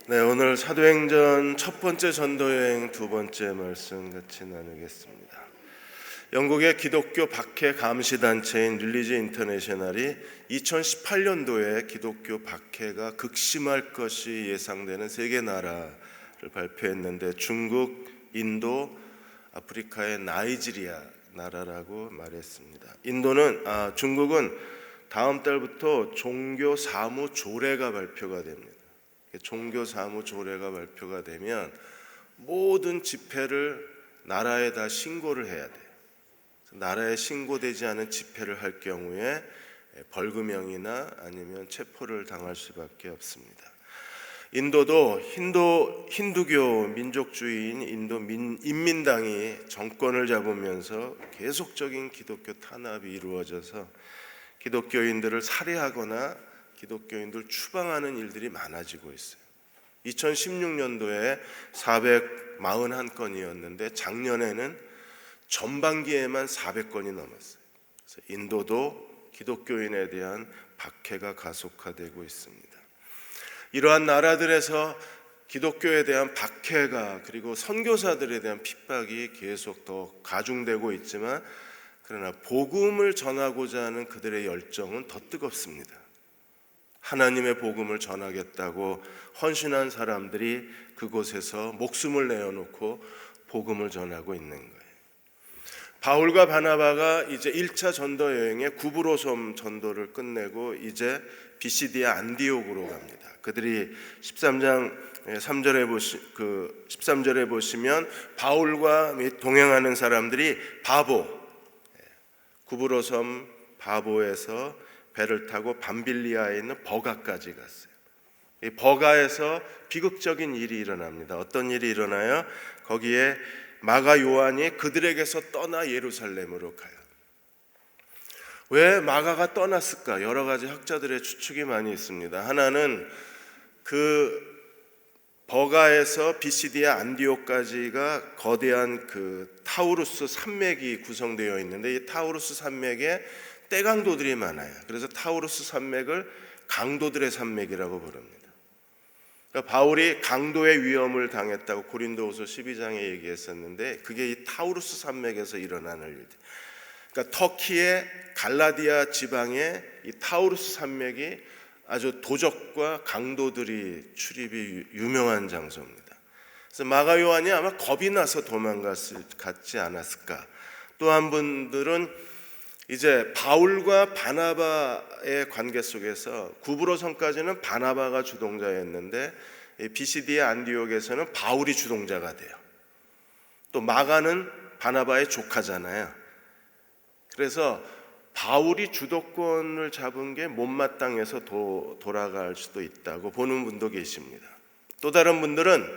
네, 오늘 사도행전 첫 번째 전도여행 두 번째 말씀 같이 나누겠습니다. 영국의 기독교 박해 감시 단체인 릴리지 인터내셔널이 2018년도에 기독교 박해가 극심할 것이 예상되는 세 개 나라를 발표했는데 중국, 인도, 아프리카의 나이지리아 나라라고 말했습니다. 중국은 다음 달부터 종교 사무 조례가 발표가 됩니다. 종교 사무 조례가 발표가 되면 모든 집회를 나라에 다 신고를 해야 돼요. 나라에 신고되지 않은 집회를 할 경우에 벌금형이나 아니면 체포를 당할 수밖에 없습니다. 인도도 힌두교 민족주의인 인도 인민당이 정권을 잡으면서 계속적인 기독교 탄압이 이루어져서 기독교인들을 살해하거나 기독교인들 추방하는 일들이 많아지고 있어요. 2016년도에 441건이었는데 작년에는 전반기에만 400건이 넘었어요. 그래서 인도도 기독교인에 대한 박해가 가속화되고 있습니다. 이러한 나라들에서 기독교에 대한 박해가 그리고 선교사들에 대한 핍박이 계속 더 가중되고 있지만 그러나 복음을 전하고자 하는 그들의 열정은 더 뜨겁습니다. 하나님의 복음을 전하겠다고 헌신한 사람들이 그곳에서 목숨을 내어놓고 복음을 전하고 있는 거예요. 바울과 바나바가 이제 1차 전도 여행에 구브로섬 전도를 끝내고 이제 비시디아 안디옥으로 갑니다. 그들이 13장 13절에 보시면 바울과 동행하는 사람들이 구브로섬 바보에서 배를 타고 밤빌리아에 있는 버가까지 갔어요. 이 버가에서 비극적인 일이 일어납니다. 어떤 일이 일어나요? 거기에 마가 요한이 그들에게서 떠나 예루살렘으로 가요. 왜 마가가 떠났을까? 여러 가지 학자들의 추측이 많이 있습니다. 하나는 그 버가에서 비시디아 안디옥까지가 거대한 그 타우루스 산맥이 구성되어 있는데 이 타우루스 산맥에 떼강도들이 많아요. 그래서 타우루스 산맥을 강도들의 산맥이라고 부릅니다. 그러니까 바울이 강도의 위험을 당했다고 고린도후서 12장에 얘기했었는데 그게 이 타우루스 산맥에서 일어나는 일들. 그러니까 터키의 갈라디아 지방에 이 타우루스 산맥이 아주 도적과 강도들이 출입이 유명한 장소입니다. 그래서 마가 요한이 아마 겁이 나서 도망갔지 않았을까. 또 한 분들은 이제 바울과 바나바의 관계 속에서 구브로섬까지는 바나바가 주동자였는데 비시디아 안디옥에서는 바울이 주동자가 돼요. 또 마가는 바나바의 조카잖아요. 그래서 바울이 주도권을 잡은 게 못마땅해서 돌아갈 수도 있다고 보는 분도 계십니다. 또 다른 분들은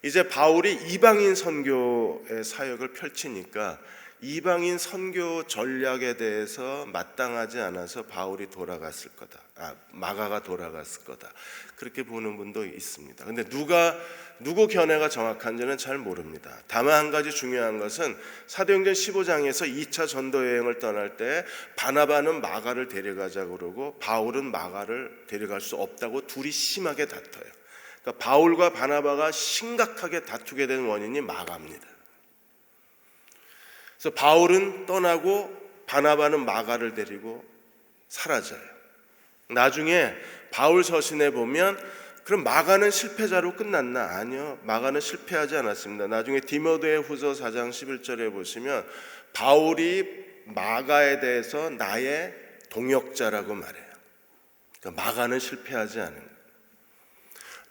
이제 바울이 이방인 선교의 사역을 펼치니까 이방인 선교 전략에 대해서 마땅하지 않아서 바울이 돌아갔을 거다. 마가가 돌아갔을 거다. 그렇게 보는 분도 있습니다. 근데 누구 견해가 정확한지는 잘 모릅니다. 다만 한 가지 중요한 것은 사도행전 15장에서 2차 전도 여행을 떠날 때 바나바는 마가를 데려가자고 그러고 바울은 마가를 데려갈 수 없다고 둘이 심하게 다퉈요. 그러니까 바울과 바나바가 심각하게 다투게 된 원인이 마가입니다. 그래서 바울은 떠나고 바나바는 마가를 데리고 사라져요. 나중에 바울 서신에 보면 그럼 마가는 실패자로 끝났나? 아니요. 마가는 실패하지 않았습니다. 나중에 디모데후서 4장 11절에 보시면 바울이 마가에 대해서 나의 동역자라고 말해요. 그러니까 마가는 실패하지 않은 거예요.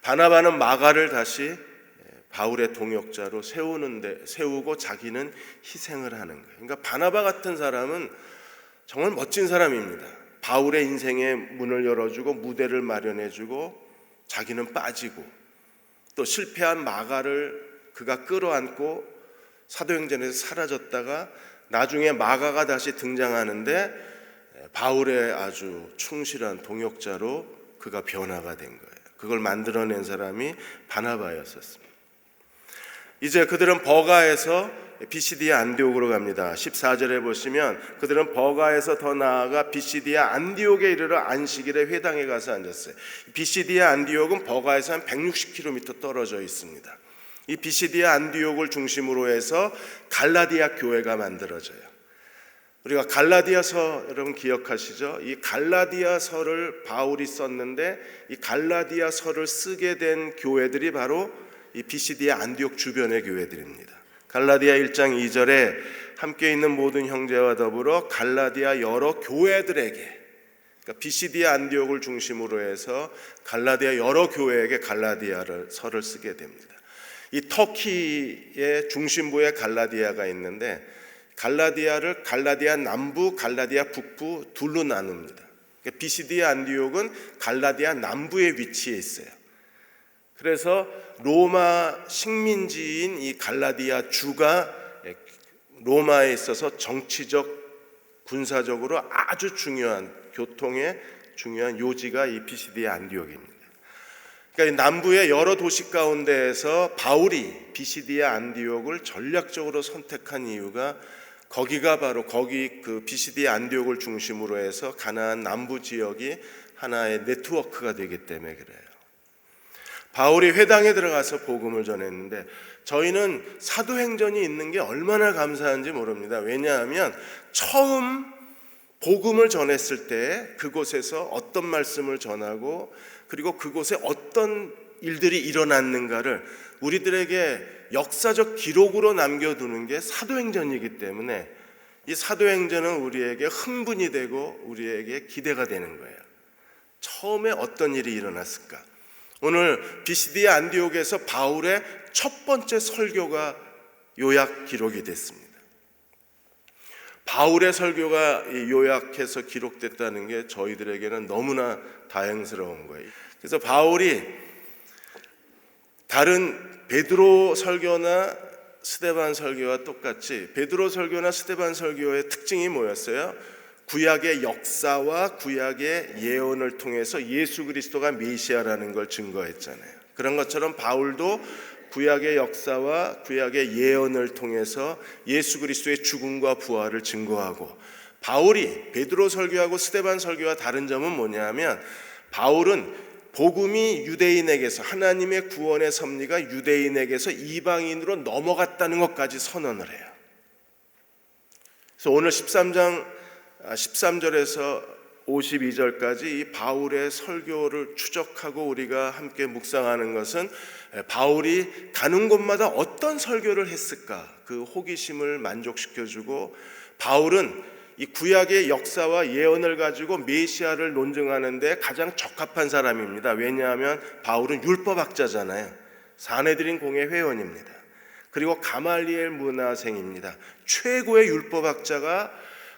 바나바는 마가를 다시 바울의 동역자로 세우고 자기는 희생을 하는 거예요. 그러니까 바나바 같은 사람은 정말 멋진 사람입니다. 바울의 인생의 문을 열어주고 무대를 마련해주고 자기는 빠지고 또 실패한 마가를 그가 끌어안고 사도행전에서 사라졌다가 나중에 마가가 다시 등장하는데 바울의 아주 충실한 동역자로 그가 변화가 된 거예요. 그걸 만들어낸 사람이 바나바였었습니다. 이제 그들은 버가에서 비시디아 안디옥으로 갑니다. 14절에 보시면 그들은 버가에서 더 나아가 비시디아 안디옥에 이르러 안식일에 회당에 가서 앉았어요. 비시디아 안디옥은 버가에서 한 160km 떨어져 있습니다. 이 비시디아 안디옥을 중심으로 해서 갈라디아 교회가 만들어져요. 우리가 갈라디아서 여러분 기억하시죠? 이 갈라디아서를 바울이 썼는데 이 갈라디아서를 쓰게 된 교회들이 바로 이 비시디아 안디옥 주변의 교회들입니다. 갈라디아 1장 2절에 함께 있는 모든 형제와 더불어 갈라디아 여러 교회들에게, 그러니까 비시디아 안디옥을 중심으로 해서 갈라디아 여러 교회에게 갈라디아를 서를 쓰게 됩니다. 이 터키의 중심부에 갈라디아가 있는데 갈라디아를 갈라디아 남부, 갈라디아 북부 둘로 나눕니다. 그러니까 비시디아 안디옥은 갈라디아 남부에 위치해 있어요. 그래서 로마 식민지인 이 갈라디아 주가 로마에 있어서 정치적, 군사적으로 아주 중요한, 교통의 중요한 요지가 이 비시디아 안디옥입니다. 그러니까 남부의 여러 도시 가운데에서 바울이 비시디아 안디옥을 전략적으로 선택한 이유가 거기가 바로 그 비시디아 안디옥을 중심으로 해서 가나안 남부 지역이 하나의 네트워크가 되기 때문에 그래요. 바울이 회당에 들어가서 복음을 전했는데 저희는 사도행전이 있는 게 얼마나 감사한지 모릅니다. 왜냐하면 처음 복음을 전했을 때 그곳에서 어떤 말씀을 전하고 그리고 그곳에 어떤 일들이 일어났는가를 우리들에게 역사적 기록으로 남겨두는 게 사도행전이기 때문에 이 사도행전은 우리에게 흥분이 되고 우리에게 기대가 되는 거예요. 처음에 어떤 일이 일어났을까? 오늘 비시디아 안디옥에서 바울의 첫 번째 설교가 요약 기록이 됐습니다. 바울의 설교가 요약해서 기록됐다는 게 저희들에게는 너무나 다행스러운 거예요. 그래서 바울이 다른 베드로 설교나 스데반 설교와 똑같이 베드로 설교나 스데반 설교의 특징이 뭐였어요? 구약의 역사와 구약의 예언을 통해서 예수 그리스도가 메시아라는 걸 증거했잖아요. 그런 것처럼 바울도 구약의 역사와 구약의 예언을 통해서 예수 그리스도의 죽음과 부활을 증거하고, 바울이 베드로 설교하고 스데반 설교와 다른 점은 뭐냐면 바울은 복음이 유대인에게서, 하나님의 구원의 섭리가 유대인에게서 이방인으로 넘어갔다는 것까지 선언을 해요. 그래서 오늘 13절에서 52절까지 이 바울의 설교를 추적하고 우리가 함께 묵상하는 것은 바울이 가는 곳마다 어떤 설교를 했을까, 그 호기심을 만족시켜주고, 바울은 이 구약의 역사와 예언을 가지고 메시아를 논증하는데 가장 적합한 사람입니다. 왜냐하면 바울은 율법학자잖아요. 사내들인 공회 회원입니다. 그리고 가말리엘 문화생입니다. 최고의 율법학자가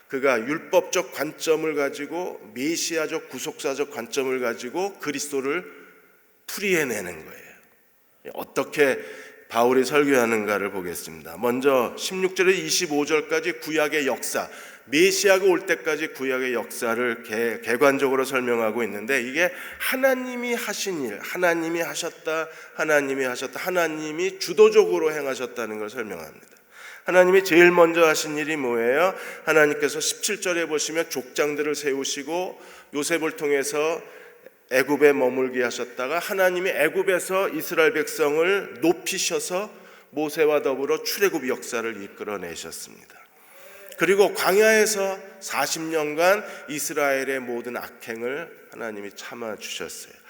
그가 율법적 관점을 가지고 메시아적 구속사적 관점을 가지고 그리스도를 풀이해내는 거예요. 어떻게 바울이 설교하는가를 보겠습니다. 먼저 16절에서 25절까지 구약의 역사, 메시아가 올 때까지 구약의 역사를 객관적으로 설명하고 있는데, 이게 하나님이 하신 일, 하나님이 하셨다, 하나님이 주도적으로 행하셨다는 걸 설명합니다. 하나님이 제일 먼저 하신 일이 뭐예요? 하나님께서 17절에 보시면 족장들을 세우시고 요셉을 통해서 애굽에 머물게 하셨다가 하나님이 애굽에서 이스라엘 백성을 높이셔서 모세와 더불어 출애굽 역사를 이끌어내셨습니다. 그리고 광야에서 40년간 이스라엘의 모든 악행을 하나님이 참아주셨어요.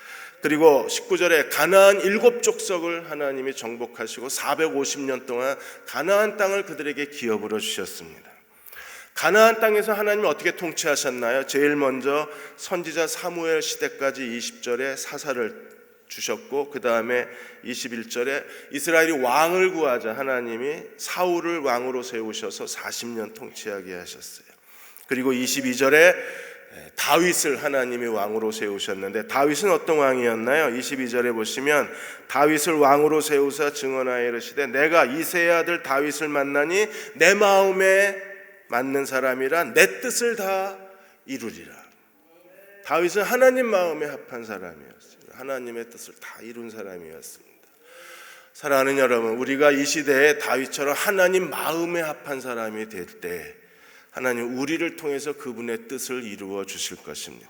그리고 19절에 가나안 7족속을 하나님이 정복하시고 450년 동안 가나안 땅을 그들에게 기업으로 주셨습니다. 가나안 땅에서 하나님이 어떻게 통치하셨나요? 제일 먼저 선지자 사무엘 시대까지 20절에 사사를 주셨고, 그 다음에 21절에 이스라엘이 왕을 구하자 하나님이 사울을 왕으로 세우셔서 40년 통치하게 하셨어요. 그리고 22절에 다윗을 하나님이 왕으로 세우셨는데, 다윗은 어떤 왕이었나요? 22절에 보시면 다윗을 왕으로 세우사 증언하여 이르시되 내가 이새의 아들 다윗을 만나니 내 마음에 맞는 사람이라 내 뜻을 다 이루리라. 다윗은 하나님 마음에 합한 사람이었어요. 하나님의 뜻을 다 이룬 사람이었습니다. 사랑하는 여러분, 우리가 이 시대에 다윗처럼 하나님 마음에 합한 사람이 될 때 하나님 우리를 통해서 그분의 뜻을 이루어 주실 것입니다.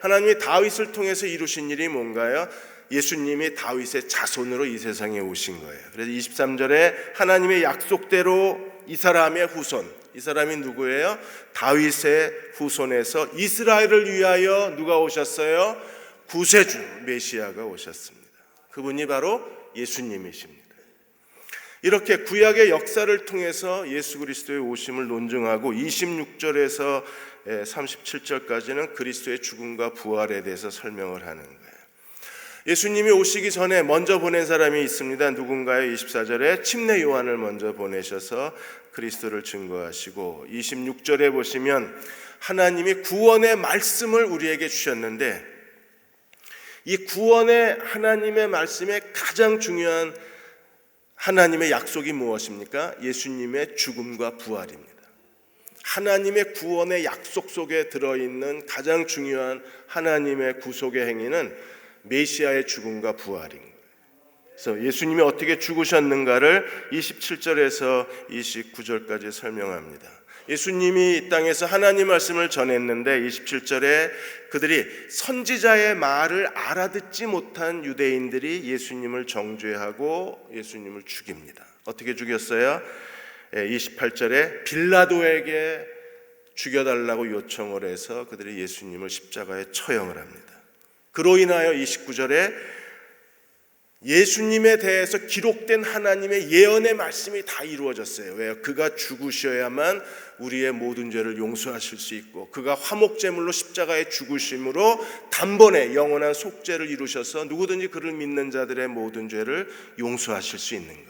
하나님이 다윗을 통해서 이루신 일이 뭔가요? 예수님이 다윗의 자손으로 이 세상에 오신 거예요. 그래서 23절에 하나님의 약속대로 이 사람의 후손, 이 사람이 누구예요? 다윗의 후손에서 이스라엘을 위하여 누가 오셨어요? 구세주 메시아가 오셨습니다. 그분이 바로 예수님이십니다. 이렇게 구약의 역사를 통해서 예수 그리스도의 오심을 논증하고 26절에서 37절까지는 그리스도의 죽음과 부활에 대해서 설명을 하는 거예요. 예수님이 오시기 전에 먼저 보낸 사람이 있습니다. 누군가요? 24절에 침례 요한을 먼저 보내셔서 그리스도를 증거하시고 26절에 보시면 하나님이 구원의 말씀을 우리에게 주셨는데 이 구원의 하나님의 말씀의 가장 중요한 하나님의 약속이 무엇입니까? 예수님의 죽음과 부활입니다. 하나님의 구원의 약속 속에 들어있는 가장 중요한 하나님의 구속의 행위는 메시아의 죽음과 부활인 거예요. 그래서 예수님이 어떻게 죽으셨는가를 27절에서 29절까지 설명합니다. 예수님이 이 땅에서 하나님 말씀을 전했는데 27절에 그들이 선지자의 말을 알아듣지 못한 유대인들이 예수님을 정죄하고 예수님을 죽입니다. 어떻게 죽였어요? 28절에 빌라도에게 죽여달라고 요청을 해서 그들이 예수님을 십자가에 처형을 합니다. 그로 인하여 29절에 예수님에 대해서 기록된 하나님의 예언의 말씀이 다 이루어졌어요. 왜요? 그가 죽으셔야만 우리의 모든 죄를 용서하실 수 있고 그가 화목제물로 십자가에 죽으심으로 단번에 영원한 속죄를 이루셔서 누구든지 그를 믿는 자들의 모든 죄를 용서하실 수 있는 거예요.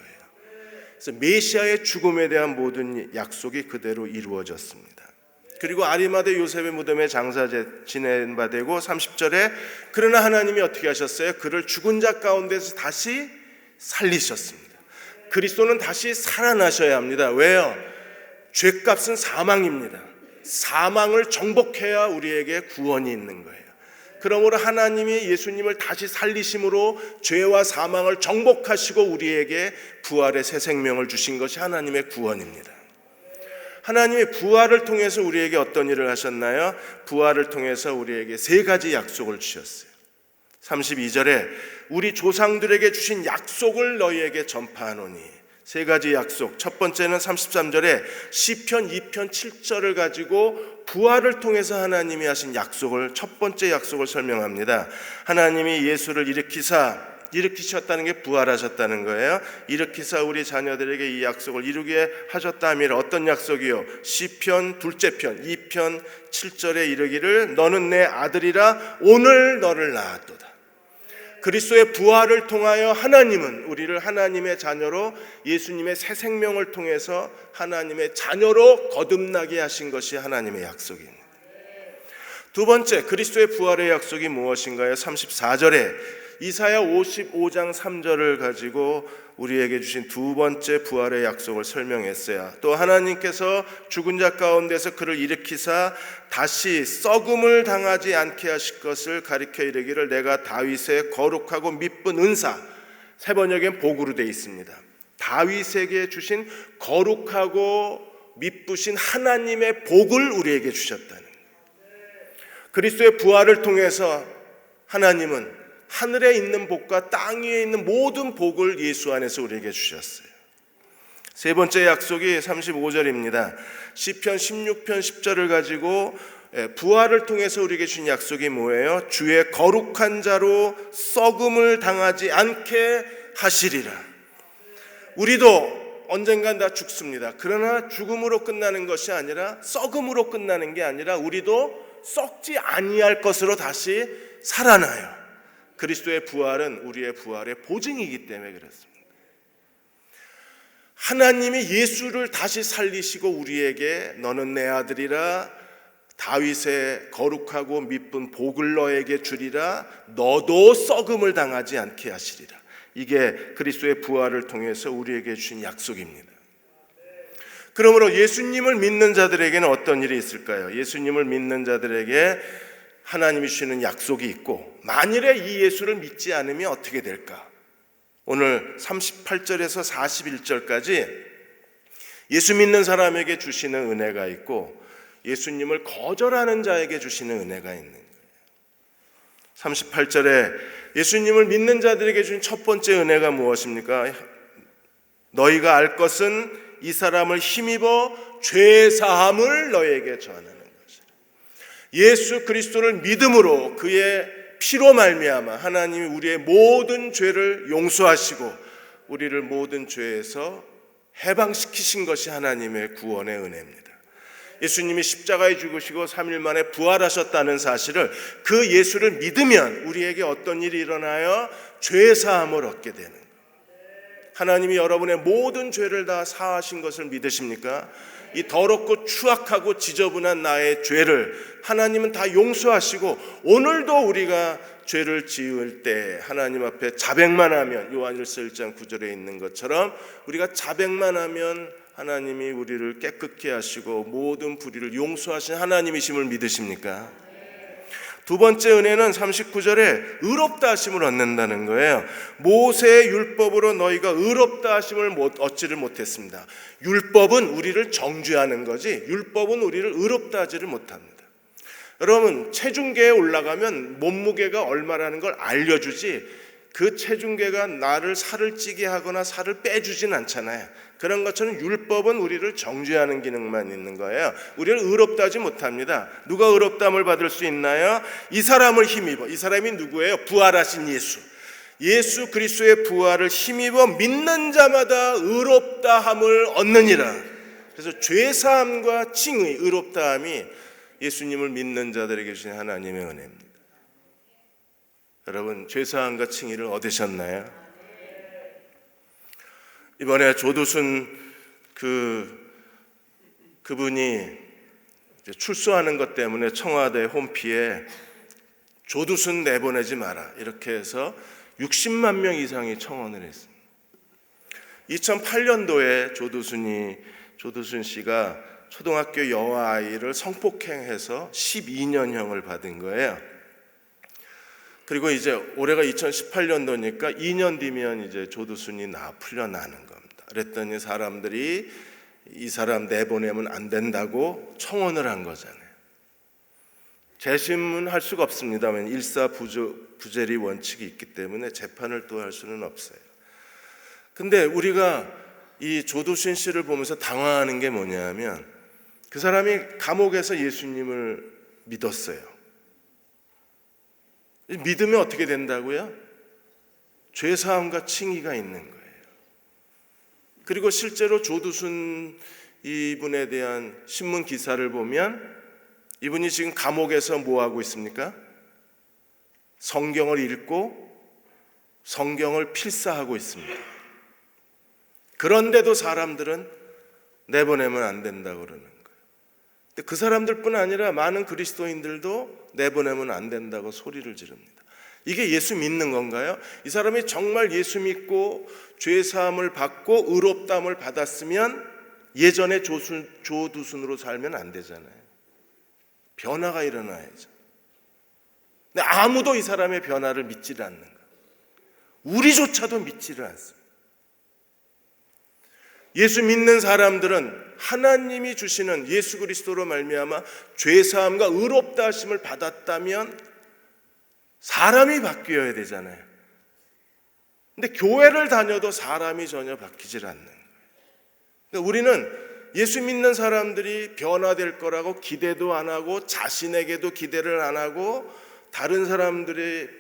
그래서 메시아의 죽음에 대한 모든 약속이 그대로 이루어졌습니다. 그리고 아리마대 요셉의 무덤에 장사 지낸 바 되고 30절에 그러나 하나님이 어떻게 하셨어요? 그를 죽은 자 가운데서 다시 살리셨습니다. 그리스도는 다시 살아나셔야 합니다. 왜요? 죄값은 사망입니다. 사망을 정복해야 우리에게 구원이 있는 거예요. 그러므로 하나님이 예수님을 다시 살리심으로 죄와 사망을 정복하시고 우리에게 부활의 새 생명을 주신 것이 하나님의 구원입니다. 하나님의 부활을 통해서 우리에게 어떤 일을 하셨나요? 부활을 통해서 우리에게 세 가지 약속을 주셨어요. 32절에 우리 조상들에게 주신 약속을 너희에게 전파하노니 세 가지 약속. 첫 번째는 33절에 시편 2편 7절을 가지고 부활을 통해서 하나님이 하신 약속을 첫 번째 약속을 설명합니다. 하나님이 예수를 일으키셨다는 게 부활하셨다는 거예요. 일으키사 우리 자녀들에게 이 약속을 이루게 하셨다면 어떤 약속이요? 시편 둘째 편 2편 7절에 이르기를 너는 내 아들이라 오늘 너를 낳았도다. 그리스도의 부활을 통하여 하나님은 우리를 하나님의 자녀로 예수님의 새 생명을 통해서 하나님의 자녀로 거듭나게 하신 것이 하나님의 약속입니다. 두 번째 그리스도의 부활의 약속이 무엇인가요? 34절에 이사야 55장 3절을 가지고 우리에게 주신 두 번째 부활의 약속을 설명했어요. 또 하나님께서 죽은 자 가운데서 그를 일으키사 다시 썩음을 당하지 않게 하실 것을 가리켜 이르기를 내가 다윗의 거룩하고 미쁜 은사, 세 번역엔 복으로 되어 있습니다. 다윗에게 주신 거룩하고 미쁘신 하나님의 복을 우리에게 주셨다는 거예요. 그리스도의 부활을 통해서 하나님은 하늘에 있는 복과 땅 위에 있는 모든 복을 예수 안에서 우리에게 주셨어요. 세 번째 약속이 35절입니다. 시편 16편 10절을 가지고 부활을 통해서 우리에게 주신 약속이 뭐예요? 주의 거룩한 자로 썩음을 당하지 않게 하시리라. 우리도 언젠간 다 죽습니다. 그러나 죽음으로 끝나는 것이 아니라 썩음으로 끝나는 게 아니라 우리도 썩지 아니할 것으로 다시 살아나요. 그리스도의 부활은 우리의 부활의 보증이기 때문에 그렇습니다. 하나님이 예수를 다시 살리시고 우리에게 너는 내 아들이라 다윗의 거룩하고 미쁜 복을 너에게 주리라 너도 썩음을 당하지 않게 하시리라. 이게 그리스도의 부활을 통해서 우리에게 주신 약속입니다. 그러므로 예수님을 믿는 자들에게는 어떤 일이 있을까요? 예수님을 믿는 자들에게 하나님이 주시는 약속이 있고 만일에 이 예수를 믿지 않으면 어떻게 될까? 오늘 38절에서 41절까지 예수 믿는 사람에게 주시는 은혜가 있고 예수님을 거절하는 자에게 주시는 은혜가 있는 거예요. 38절에 예수님을 믿는 자들에게 주신 첫 번째 은혜가 무엇입니까? 너희가 알 것은 이 사람을 힘입어 죄 사함을 너희에게 전하는 것이라. 예수 그리스도를 믿음으로 그의 피로 말미암아 하나님이 우리의 모든 죄를 용서하시고 우리를 모든 죄에서 해방시키신 것이 하나님의 구원의 은혜입니다. 예수님이 십자가에 죽으시고 3일 만에 부활하셨다는 사실을, 그 예수를 믿으면 우리에게 어떤 일이 일어나요? 죄 사함을 얻게 되는 거예요. 하나님이 여러분의 모든 죄를 다 사하신 것을 믿으십니까? 이 더럽고 추악하고 지저분한 나의 죄를 하나님은 다 용서하시고 오늘도 우리가 죄를 지을 때 하나님 앞에 자백만 하면, 요한일서 1장 9절에 있는 것처럼 우리가 자백만 하면 하나님이 우리를 깨끗게 하시고 모든 불의를 용서하신 하나님이심을 믿으십니까? 두 번째 은혜는 39절에 의롭다 하심을 얻는다는 거예요. 모세의 율법으로 너희가 의롭다 하심을 얻지를 못했습니다. 율법은 우리를 정죄하는 거지 율법은 우리를 의롭다 하지를 못합니다. 여러분, 체중계에 올라가면 몸무게가 얼마라는 걸 알려주지 그 체중계가 나를 살을 찌게 하거나 살을 빼주진 않잖아요. 그런 것처럼 율법은 우리를 정죄하는 기능만 있는 거예요. 우리를 의롭다 하지 못합니다. 누가 의롭다함을 받을 수 있나요? 이 사람을 힘입어. 이 사람이 누구예요? 부활하신 예수. 예수 그리스도의 부활을 힘입어 믿는 자마다 의롭다함을 얻느니라. 그래서 죄사함과 칭의, 의롭다함이 예수님을 믿는 자들에게 주신 하나님의 은혜입니다. 여러분, 죄사함과 칭의를 얻으셨나요? 이번에 조두순 그분이 출소하는 것 때문에 청와대 홈피에 조두순 내보내지 마라 이렇게 해서 60만 명 이상이 청원을 했습니다. 2008년도에 조두순 씨가 초등학교 여아아이를 성폭행해서 12년형을 받은 거예요. 그리고 이제 올해가 2018년도니까 2년 뒤면 이제 조두순이 풀려나는 겁니다. 그랬더니 사람들이 이 사람 내보내면 안 된다고 청원을 한 거잖아요. 재심은 할 수가 없습니다. 왜냐하면 일사부재리 원칙이 있기 때문에 재판을 또 할 수는 없어요. 근데 우리가 이 조두순 씨를 보면서 당황하는 게 뭐냐면 그 사람이 감옥에서 예수님을 믿었어요. 믿으면 어떻게 된다고요? 죄사함과 칭의가 있는 거예요. 그리고 실제로 조두순 이분에 대한 신문 기사를 보면 이분이 지금 감옥에서 뭐 하고 있습니까? 성경을 읽고 성경을 필사하고 있습니다. 그런데도 사람들은 내보내면 안 된다고 그러는 거예요. 근데 그 사람들뿐 아니라 많은 그리스도인들도 내보내면 안 된다고 소리를 지릅니다. 이게 예수 믿는 건가요? 이 사람이 정말 예수 믿고 죄사함을 받고 의롭다함을 받았으면 예전의 조두순으로 살면 안 되잖아요. 변화가 일어나야죠. 근데 아무도 이 사람의 변화를 믿지를 않는 거예요. 우리조차도 믿지를 않습니다. 예수 믿는 사람들은 하나님이 주시는 예수 그리스도로 말미암아 죄사함과 의롭다 하심을 받았다면 사람이 바뀌어야 되잖아요. 근데 교회를 다녀도 사람이 전혀 바뀌질 않는 거예요. 근데 우리는 예수 믿는 사람들이 변화될 거라고 기대도 안 하고 자신에게도 기대를 안 하고 다른 사람들이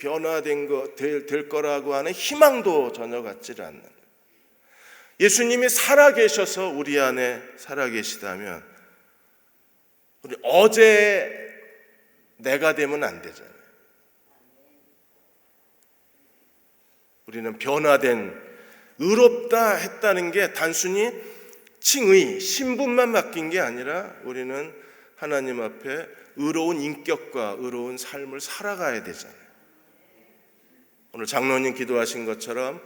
될 거라고 하는 희망도 전혀 갖지를 않는 거예요. 예수님이 살아계셔서 우리 안에 살아계시다면 우리 어제 내가 되면 안 되잖아요. 우리는 변화된 의롭다 했다는 게 단순히 칭의, 신분만 바뀐 게 아니라 우리는 하나님 앞에 의로운 인격과 의로운 삶을 살아가야 되잖아요. 오늘 장로님 기도하신 것처럼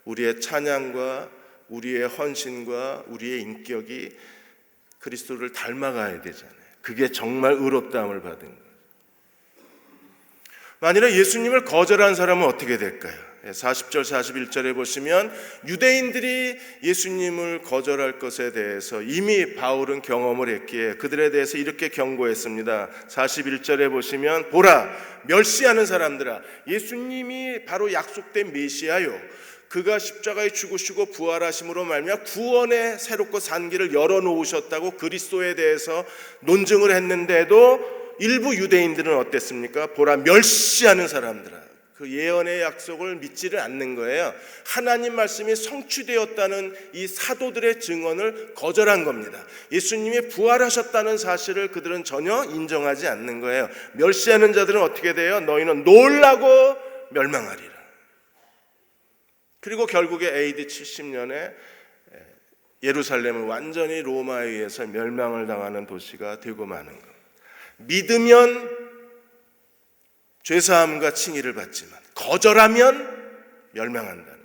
우리의 찬양과 우리의 헌신과 우리의 인격이 그리스도를 닮아가야 되잖아요. 그게 정말 의롭다함을 받은 거예요. 만일에 예수님을 거절한 사람은 어떻게 될까요? 40절 41절에 보시면 유대인들이 예수님을 거절할 것에 대해서 이미 바울은 경험을 했기에 그들에 대해서 이렇게 경고했습니다. 41절에 보시면 보라, 멸시하는 사람들아, 예수님이 바로 약속된 메시아요, 그가 십자가에 죽으시고 부활하심으로 말미암아 구원의 새롭고 산 길을 열어놓으셨다고 그리스도에 대해서 논증을 했는데도 일부 유대인들은 어땠습니까? 보라, 멸시하는 사람들아, 그 예언의 약속을 믿지를 않는 거예요. 하나님 말씀이 성취되었다는 이 사도들의 증언을 거절한 겁니다. 예수님이 부활하셨다는 사실을 그들은 전혀 인정하지 않는 거예요. 멸시하는 자들은 어떻게 돼요? 너희는 놀라고 멸망하리라. 그리고 결국에 AD 70년에 예루살렘은 완전히 로마에 의해서 멸망을 당하는 도시가 되고 마는 것. 믿으면 죄사함과 칭의를 받지만 거절하면 멸망한다는.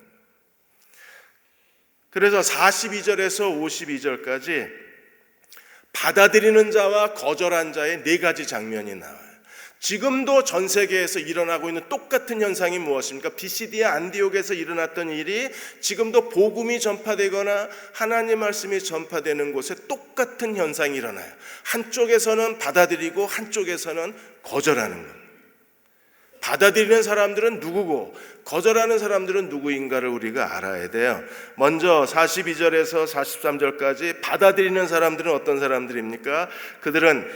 그래서 42절에서 52절까지 받아들이는 자와 거절한 자의 네 가지 장면이 나와요. 지금도 전 세계에서 일어나고 있는 똑같은 현상이 무엇입니까? 비시디아 안디옥에서 일어났던 일이 지금도 복음이 전파되거나 하나님 말씀이 전파되는 곳에 똑같은 현상이 일어나요. 한쪽에서는 받아들이고 한쪽에서는 거절하는 겁니다. 받아들이는 사람들은 누구고 거절하는 사람들은 누구인가를 우리가 알아야 돼요. 먼저 42절에서 43절까지 받아들이는 사람들은 어떤 사람들입니까? 그들은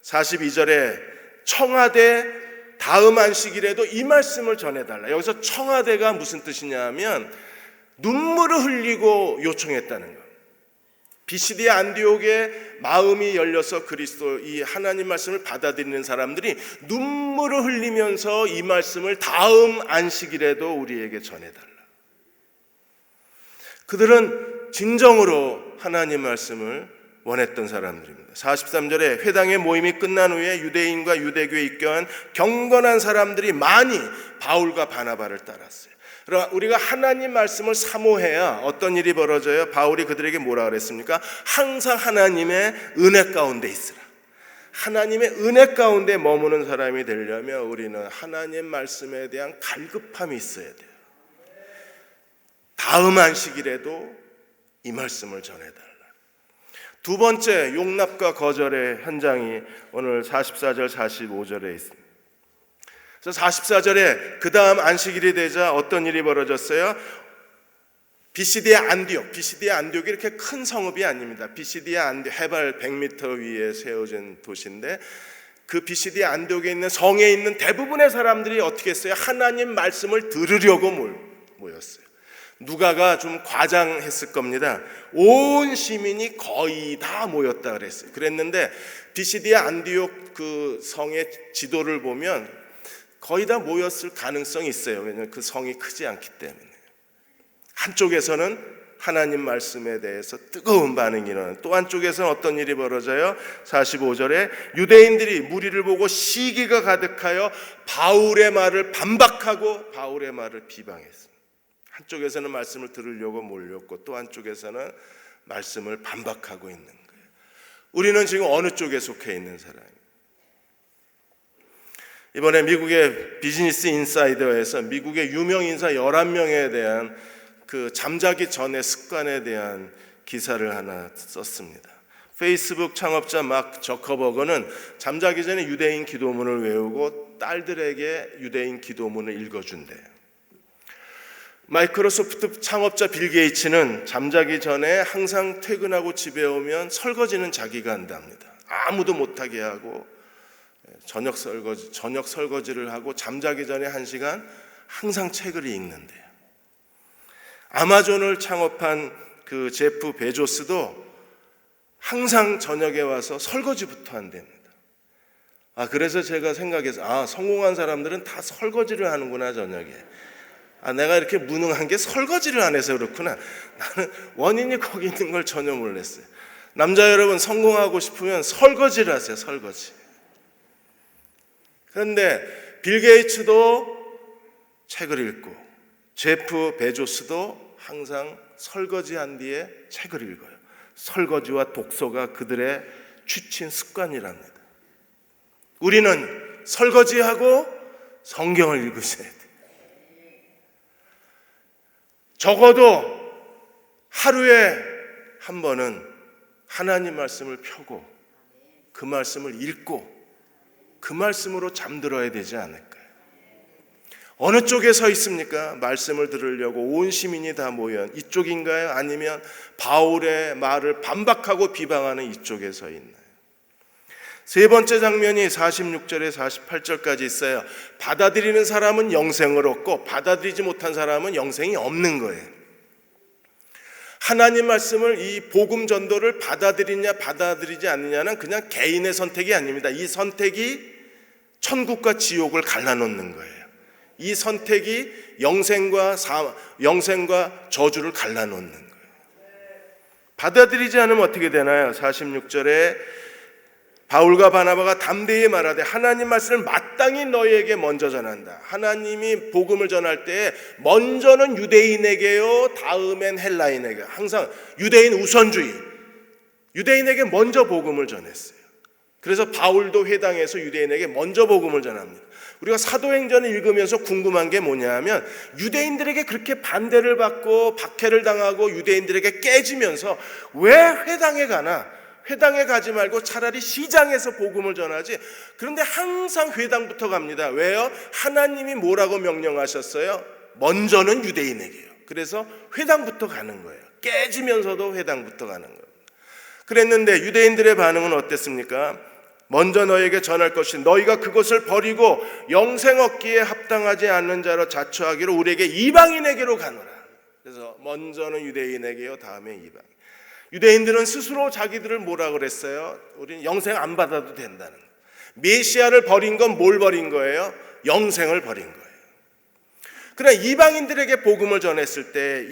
42절에 청하되 다음 안식일에도 이 말씀을 전해달라. 여기서 청하되가 무슨 뜻이냐 하면 눈물을 흘리고 요청했다는 거예요. 비시디아 안디옥의 마음이 열려서 그리스도 이 하나님 말씀을 받아들이는 사람들이 눈물을 흘리면서 이 말씀을 다음 안식일에도 우리에게 전해달라. 그들은 진정으로 하나님 말씀을 원했던 사람들입니다. 43절에 회당의 모임이 끝난 후에 유대인과 유대교에 입교한 경건한 사람들이 많이 바울과 바나바를 따랐어요. 그러나 우리가 하나님 말씀을 사모해야 어떤 일이 벌어져요? 바울이 그들에게 뭐라 그랬습니까? 항상 하나님의 은혜 가운데 있으라. 하나님의 은혜 가운데 머무는 사람이 되려면 우리는 하나님 말씀에 대한 갈급함이 있어야 돼요. 다음 안식일에도 이 말씀을 전해달라. 두 번째, 용납과 거절의 현장이 오늘 44절 45절에 있습니다. 그래서 44절에 그 다음 안식일이 되자 어떤 일이 벌어졌어요? 비시디아 안디옥이 이렇게 큰 성읍이 아닙니다. 비시디아 안디옥 해발 100m 위에 세워진 도시인데 그 비시디아 안디옥에 있는 성에 있는 대부분의 사람들이 어떻게 했어요? 하나님 말씀을 들으려고 모였어요. 누가가 좀 과장했을 겁니다. 온 시민이 거의 다 모였다 그랬어요. 그랬는데 비시디아 안디옥 그 성의 지도를 보면 거의 다 모였을 가능성이 있어요. 왜냐하면 그 성이 크지 않기 때문에. 한쪽에서는 하나님 말씀에 대해서 뜨거운 반응이 일어나요. 또 한쪽에서는 어떤 일이 벌어져요? 45절에 유대인들이 무리를 보고 시기가 가득하여 바울의 말을 반박하고 바울의 말을 비방했습니다. 한쪽에서는 말씀을 들으려고 몰렸고 또 한쪽에서는 말씀을 반박하고 있는 거예요. 우리는 지금 어느 쪽에 속해 있는 사람이에요? 이번에 미국의 비즈니스 인사이더에서 미국의 유명 인사 11명에 대한 그 잠자기 전의 습관에 대한 기사를 하나 썼습니다. 페이스북 창업자 막 저커버거는 잠자기 전에 유대인 기도문을 외우고 딸들에게 유대인 기도문을 읽어준대요. 마이크로소프트 창업자 빌 게이츠는 잠자기 전에 항상 퇴근하고 집에 오면 설거지는 자기가 한답니다. 아무도 못하게 하고 저녁 설거지를 하고 잠자기 전에 1시간 항상 책을 읽는데요. 아마존을 창업한 그 제프 베조스도 항상 저녁에 와서 설거지부터 한답니다. 그래서 제가 생각해서 성공한 사람들은 다 설거지를 하는구나 저녁에. 내가 이렇게 무능한 게 설거지를 안 해서 그렇구나. 나는 원인이 거기 있는 걸 전혀 몰랐어요. 남자 여러분, 성공하고 싶으면 설거지를 하세요. 설거지. 그런데 빌 게이츠도 책을 읽고 제프 베조스도 항상 설거지한 뒤에 책을 읽어요. 설거지와 독서가 그들의 취친 습관이랍니다. 우리는 설거지하고 성경을 읽으셔야 돼요. 적어도 하루에 한 번은 하나님 말씀을 펴고 그 말씀을 읽고 그 말씀으로 잠들어야 되지 않을까요? 어느 쪽에 서 있습니까? 말씀을 들으려고 온 시민이 다 모여 이쪽인가요? 아니면 바울의 말을 반박하고 비방하는 이쪽에 서 있나요? 세 번째 장면이 46절에 48절까지 있어요. 받아들이는 사람은 영생을 얻고 받아들이지 못한 사람은 영생이 없는 거예요. 하나님 말씀을, 이 복음 전도를 받아들이냐 받아들이지 않느냐는 그냥 개인의 선택이 아닙니다. 이 선택이 천국과 지옥을 갈라놓는 거예요. 이 선택이 영생과 저주를 갈라놓는 거예요. 받아들이지 않으면 어떻게 되나요? 46절에 바울과 바나바가 담대히 말하되 하나님 말씀을 마땅히 너희에게 먼저 전한다. 하나님이 복음을 전할 때 먼저는 유대인에게요, 다음엔 헬라인에게. 항상 유대인 우선주의, 유대인에게 먼저 복음을 전했어요. 그래서 바울도 회당에서 유대인에게 먼저 복음을 전합니다. 우리가 사도행전을 읽으면서 궁금한 게 뭐냐 하면 유대인들에게 그렇게 반대를 받고 박해를 당하고 유대인들에게 깨지면서 왜 회당에 가나? 회당에 가지 말고 차라리 시장에서 복음을 전하지. 그런데 항상 회당부터 갑니다. 왜요? 하나님이 뭐라고 명령하셨어요? 먼저는 유대인에게요. 그래서 회당부터 가는 거예요. 깨지면서도 회당부터 가는 거예요. 그랬는데 유대인들의 반응은 어땠습니까? 먼저 너에게 전할 것이 너희가 그것을 버리고 영생 얻기에 합당하지 않는 자로 자처하기로 우리에게 이방인에게로 가노라. 그래서 먼저는 유대인에게요, 다음에 이방. 유대인들은 스스로 자기들을 뭐라 그랬어요? 우리는 영생 안 받아도 된다는 거예요. 메시아를 버린 건 뭘 버린 거예요? 영생을 버린 거예요. 그러나 이방인들에게 복음을 전했을 때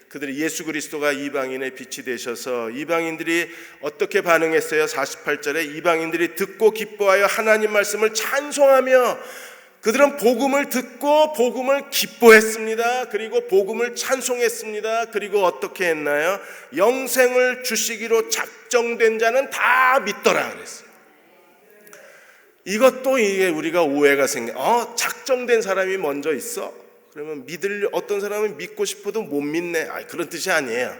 그들이 예수 그리스도가 이방인의 빛이 되셔서 이방인들이 어떻게 반응했어요? 48절에 이방인들이 듣고 기뻐하여 하나님 말씀을 찬송하며, 그들은 복음을 듣고 복음을 기뻐했습니다. 그리고 복음을 찬송했습니다. 그리고 어떻게 했나요? 영생을 주시기로 작정된 자는 다 믿더라 그랬어요. 이것도 이게 우리가 오해가 작정된 사람이 먼저 있어? 그러면 어떤 사람은 믿고 싶어도 못 믿네. 그런 뜻이 아니에요.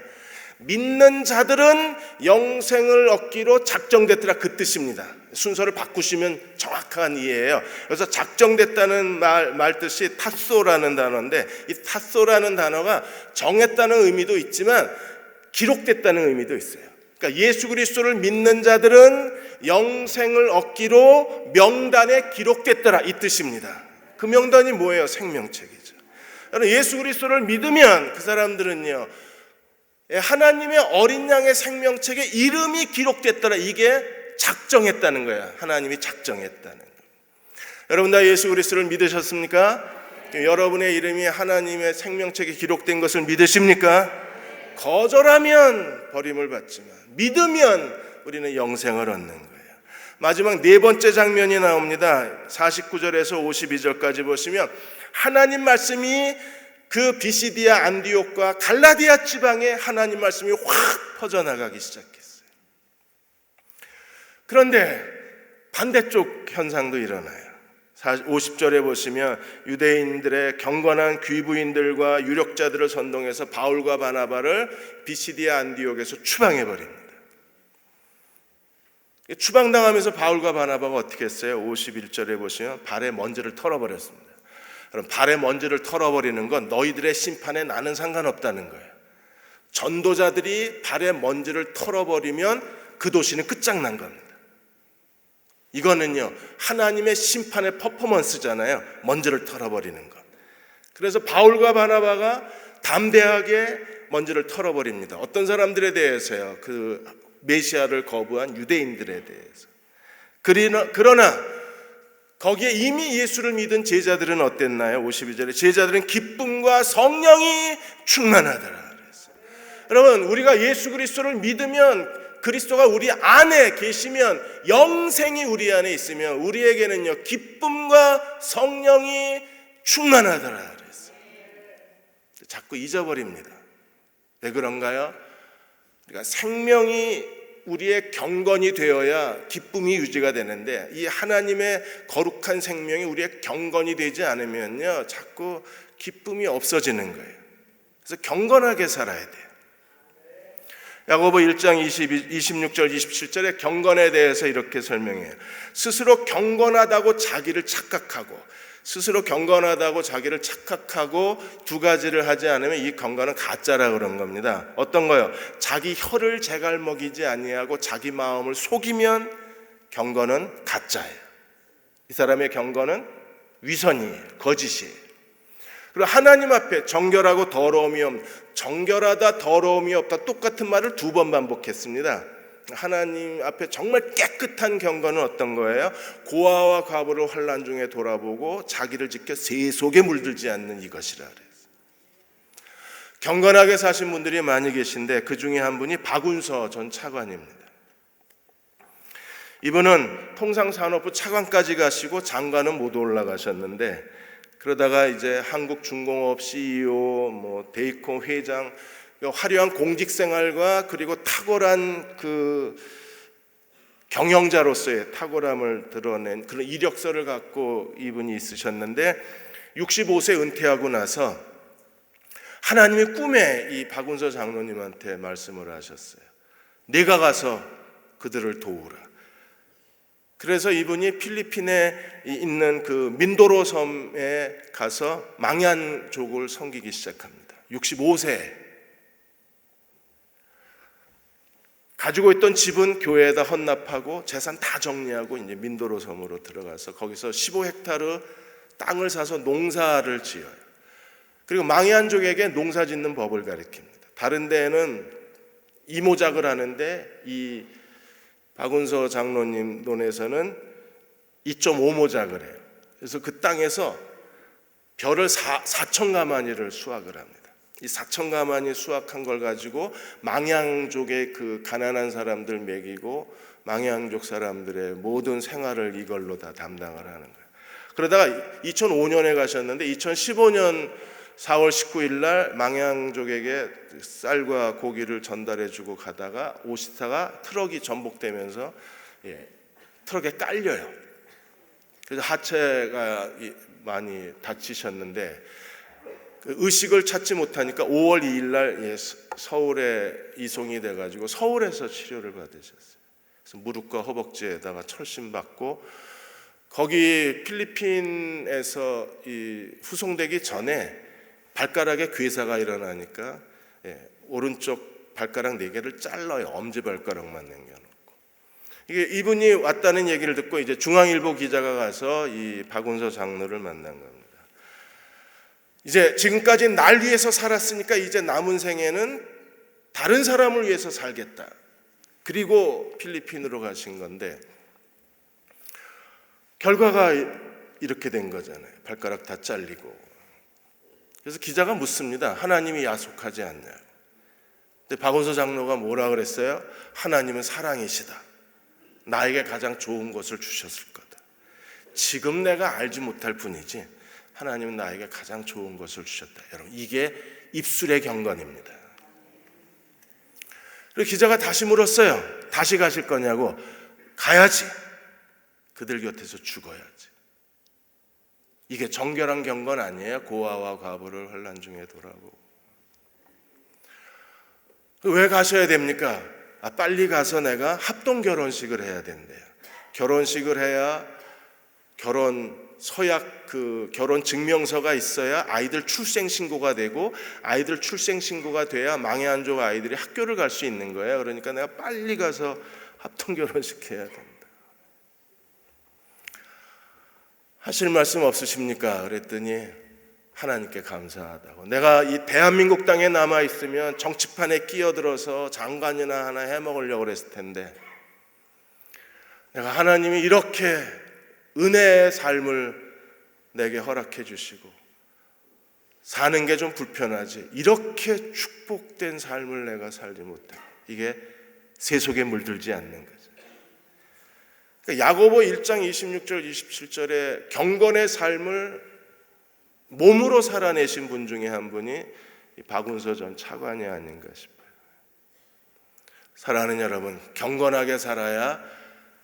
믿는 자들은 영생을 얻기로 작정됐더라, 그 뜻입니다. 순서를 바꾸시면 정확한 이해예요. 그래서 작정됐다는 말 뜻이 탓소라는 단어인데, 이 탓소라는 단어가 정했다는 의미도 있지만 기록됐다는 의미도 있어요. 그러니까 예수 그리스도를 믿는 자들은 영생을 얻기로 명단에 기록됐더라, 이 뜻입니다. 그 명단이 뭐예요? 생명책이죠. 예수 그리스도를 믿으면 그 사람들은요, 하나님의 어린 양의 생명책에 이름이 기록됐더라. 이게 작정했다는 거야. 하나님이 작정했다는 거야. 여러분 다 예수 그리스도를 믿으셨습니까? 여러분의 이름이 하나님의 생명책에 기록된 것을 믿으십니까? 거절하면 버림을 받지만 믿으면 우리는 영생을 얻는 거예요. 마지막 네 번째 장면이 나옵니다. 49절에서 52절까지 보시면 하나님 말씀이 그 비시디아 안디옥과 갈라디아 지방에 하나님 말씀이 확 퍼져나가기 시작했어요. 그런데 반대쪽 현상도 일어나요. 50절에 보시면 유대인들의 경건한 귀부인들과 유력자들을 선동해서 바울과 바나바를 비시디아 안디옥에서 추방해버립니다. 추방당하면서 바울과 바나바가 어떻게 했어요? 51절에 보시면 발에 먼지를 털어버렸습니다. 그럼 발에 먼지를 털어버리는 건 너희들의 심판에 나는 상관없다는 거예요. 전도자들이 발에 먼지를 털어버리면 그 도시는 끝장난 겁니다. 이거는요, 하나님의 심판의 퍼포먼스잖아요. 먼지를 털어버리는 것. 그래서 바울과 바나바가 담대하게 먼지를 털어버립니다. 어떤 사람들에 대해서요? 그 메시아를 거부한 유대인들에 대해서. 그러나 거기에 이미 예수를 믿은 제자들은 어땠나요? 52절에 제자들은 기쁨과 성령이 충만하더라 그랬어요. 여러분, 우리가 예수 그리스도를 믿으면, 그리스도가 우리 안에 계시면, 영생이 우리 안에 있으면 우리에게는요, 기쁨과 성령이 충만하더라 그랬어요. 자꾸 잊어버립니다. 왜 그런가요? 그러니까 생명이 우리의 경건이 되어야 기쁨이 유지가 되는데, 이 하나님의 거룩한 생명이 우리의 경건이 되지 않으면요, 자꾸 기쁨이 없어지는 거예요. 그래서 경건하게 살아야 돼요. 야고보 1장 26절 27절에 경건에 대해서 이렇게 설명해요. 스스로 경건하다고 자기를 착각하고 두 가지를 하지 않으면 이 경건은 가짜라 그런 겁니다. 어떤 거요? 자기 혀를 제갈먹이지 아니하고 자기 마음을 속이면 경건은 가짜예요. 이 사람의 경건은 위선이에요. 거짓이에요. 그리고 하나님 앞에 정결하고 더러움이 정결하다 더러움이 없다 똑같은 말을 2번 반복했습니다. 하나님 앞에 정말 깨끗한 경건은 어떤 거예요? 고아와 과부를 환난 중에 돌아보고 자기를 지켜 새 속에 물들지 않는 이것이라 그래요. 경건하게 사신 분들이 많이 계신데 그 중에 한 분이 박운서 전 차관입니다. 이분은 통상산업부 차관까지 가시고 장관은 못 올라가셨는데 그러다가 이제 한국중공업 CEO, 데이콘 회장, 화려한 공직 생활과 그리고 탁월한 그 경영자로서의 탁월함을 드러낸 그런 이력서를 갖고 이분이 있으셨는데 65세 은퇴하고 나서 하나님의 꿈에 이 박운서 장로님한테 말씀을 하셨어요. 내가 가서 그들을 도우라. 그래서 이분이 필리핀에 있는 그 민도로 섬에 가서 망얀족을 섬기기 시작합니다. 65세. 가지고 있던 집은 교회에다 헌납하고 재산 다 정리하고 이제 민도로 섬으로 들어가서 거기서 15헥타르 땅을 사서 농사를 지어요. 그리고 망얀족에게 농사 짓는 법을 가르칩니다. 다른 데에는 이모작을 하는데 이 박운서 장로님 논에서는 2.5모작을 해요. 그래서 그 땅에서 벼를 4,000가마니를 수확을 합니다. 이 4,000가마니 수확한 걸 가지고 망양족의 그 가난한 사람들 먹이고 망양족 사람들의 모든 생활을 이걸로 다 담당을 하는 거예요. 그러다가 2005년에 가셨는데 2015년 4월 19일 날 망양족에게 쌀과 고기를 전달해주고 가다가 오시다가 트럭이 전복되면서 트럭에 깔려요. 그래서 하체가 많이 다치셨는데 의식을 찾지 못하니까 5월 2일 날 서울에 이송이 돼가지고 서울에서 치료를 받으셨어요. 그래서 무릎과 허벅지에다가 철심받고 거기 필리핀에서 후송되기 전에 발가락에 괴사가 일어나니까 오른쪽 발가락 4개를 잘라요. 엄지발가락만 남겨놓고. 이게 이분이 왔다는 얘기를 듣고 이제 중앙일보 기자가 가서 이 박운서 장로를 만난 겁니다. 이제 지금까지 날 위해서 살았으니까 이제 남은 생에는 다른 사람을 위해서 살겠다. 그리고 필리핀으로 가신 건데 결과가 이렇게 된 거잖아요. 발가락 다 잘리고. 그래서 기자가 묻습니다. 하나님이 야속하지 않냐고. 근데 박운서 장로가 뭐라 그랬어요? 하나님은 사랑이시다. 나에게 가장 좋은 것을 주셨을 거다. 지금 내가 알지 못할 뿐이지 하나님은 나에게 가장 좋은 것을 주셨다. 여러분, 이게 입술의 경건입니다. 그리고 기자가 다시 물었어요. 다시 가실 거냐고. 가야지. 그들 곁에서 죽어야지. 이게 정결한 경건 아니에요? 고아와 과부를 환난 중에 돌아보고. 왜 가셔야 됩니까? 빨리 가서 내가 합동 결혼식을 해야 된대요. 결혼식을 해야 결혼 서약 결혼 증명서가 있어야 아이들 출생 신고가 되고 아이들 출생 신고가 돼야 망해안족 아이들이 학교를 갈 수 있는 거예요. 그러니까 내가 빨리 가서 합동 결혼식 해야 된다. 하실 말씀 없으십니까? 그랬더니 하나님께 감사하다고. 내가 이 대한민국 땅에 남아 있으면 정치판에 끼어들어서 장관이나 하나 해먹으려고 그랬을 텐데 내가 하나님이 이렇게 은혜의 삶을 내게 허락해 주시고 사는 게 좀 불편하지 이렇게 축복된 삶을 내가 살지 못해. 이게 새 속에 물들지 않는 거죠. 그러니까 야고보 1장 26절 27절에 경건의 삶을 몸으로 살아내신 분 중에 한 분이 박운서 전 차관이 아닌가 싶어요. 사랑하는 여러분, 경건하게 살아야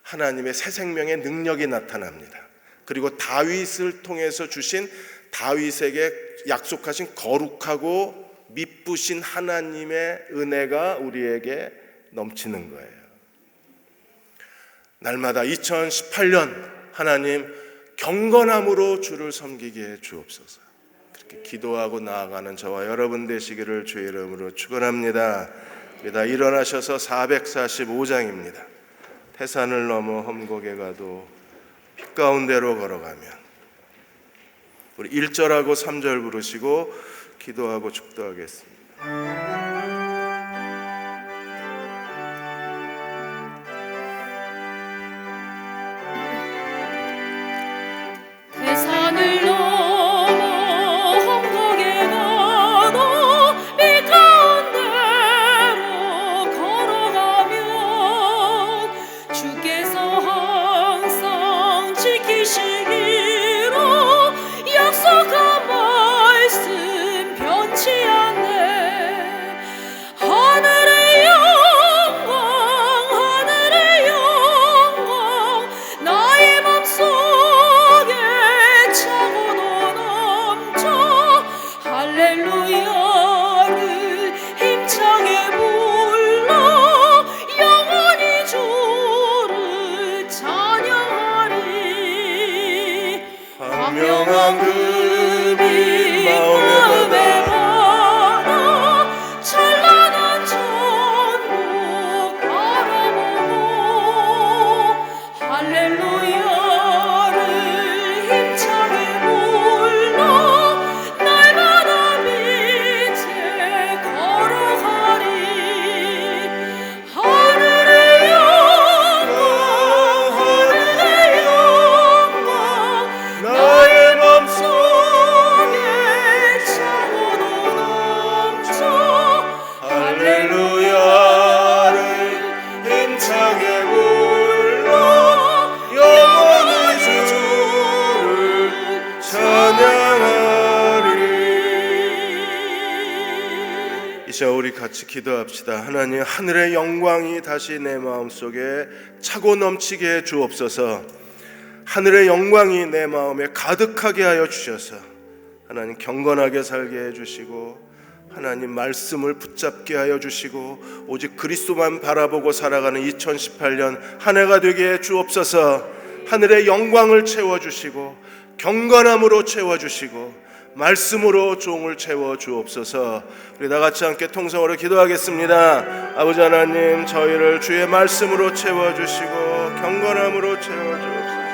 하나님의 새 생명의 능력이 나타납니다. 그리고 다윗을 통해서 주신 다윗에게 약속하신 거룩하고 미쁘신 하나님의 은혜가 우리에게 넘치는 거예요. 날마다 2018년 하나님 경건함으로 주를 섬기게 해 주옵소서. 그렇게 기도하고 나아가는 저와 여러분 되시기를 주의 이름으로 축원합니다. 우리 다 일어나셔서 445장입니다. 태산을 넘어 험곡에 가도 빛 가운데로 걸어가면, 우리 1절하고 3절 부르시고 기도하고 축도하겠습니다. 태산을 넘어 험곡에 가도 빛 가운데로 걸어가면 주께서 항상 지키시기로 약속한 말씀 변치 않네. 하늘의 영광 하늘의 영광 나의 맘속에 차고도 넘쳐 할렐루야를 힘차게 불러 영원히 주를 찬양하리. 광명한 금이 마음에 받아 찬란한 천국 바라보고 할렐루야를 힘차게 불러 날마다 빛에 걸어가리. 하늘의 영광 하늘의 영광 나의 맘속에 차고도 넘쳐 할렐루야를 힘차게 불러 영원히 주를 찬양하리. 이 시간 우리 같이 기도합시다. 하나님, 하늘의 영광이 다시 내 마음속에 차고 넘치게 해 주옵소서. 하늘의 영광이 내 마음에 가득하게 하여 주셔서 하나님 경건하게 살게 해주시고, 하나님 말씀을 붙잡게 하여 주시고, 오직 그리스도만 바라보고 살아가는 2018년 한 해가 되게 해 주옵소서. 하늘의 영광을 채워주시고 경건함으로 채워주시고 말씀으로 종을 채워 주옵소서. 우리 다 같이 함께 통성으로 기도하겠습니다. 아버지 하나님, 저희를 주의 말씀으로 채워주시고 경건함으로 채워 주옵소서.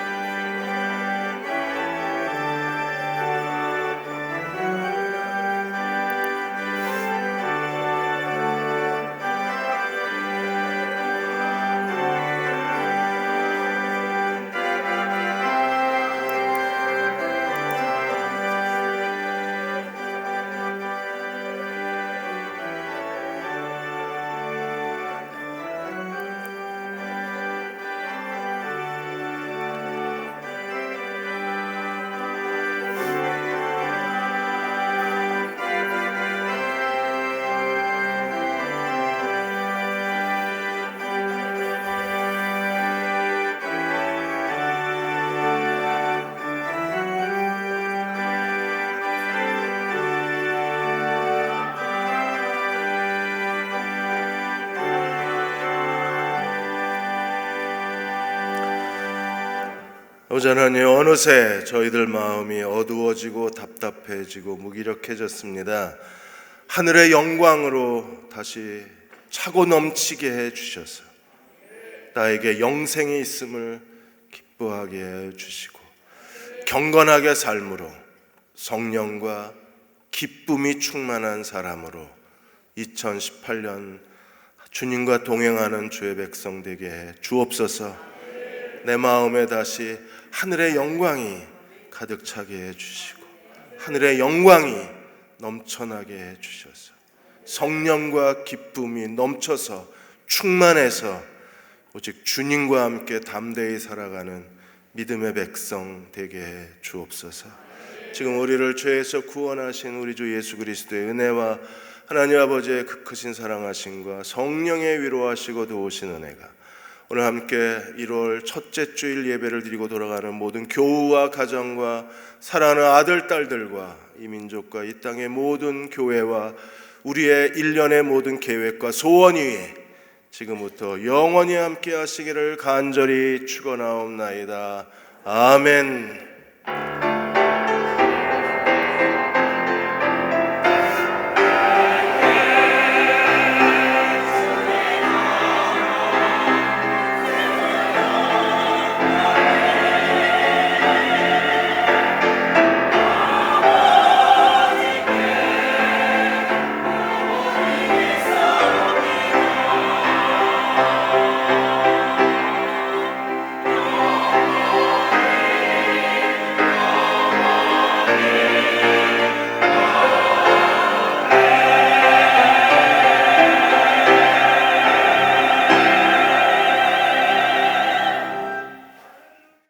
아버지 하나님, 어느새 저희들 마음이 어두워지고 답답해지고 무기력해졌습니다. 하늘의 영광으로 다시 차고 넘치게 해주셔서 나에게 영생이 있음을 기뻐하게 해주시고 경건하게 삶으로 성령과 기쁨이 충만한 사람으로 2018년 주님과 동행하는 주의 백성 되게 해 주옵소서. 내 마음에 다시 하늘의 영광이 가득 차게 해주시고 하늘의 영광이 넘쳐나게 해주셔서 성령과 기쁨이 넘쳐서 충만해서 오직 주님과 함께 담대히 살아가는 믿음의 백성 되게 해 주옵소서. 지금 우리를 죄에서 구원하신 우리 주 예수 그리스도의 은혜와 하나님 아버지의 그 크신 사랑하심과 성령의 위로하시고 도우신 은혜가 오늘 함께 1월 첫째 주일 예배를 드리고 돌아가는 모든 교우와 가정과 사랑하는 아들, 딸들과 이 민족과 이 땅의 모든 교회와 우리의 일련의 모든 계획과 소원 위에 지금부터 영원히 함께 하시기를 간절히 축원하옵나이다. 아멘.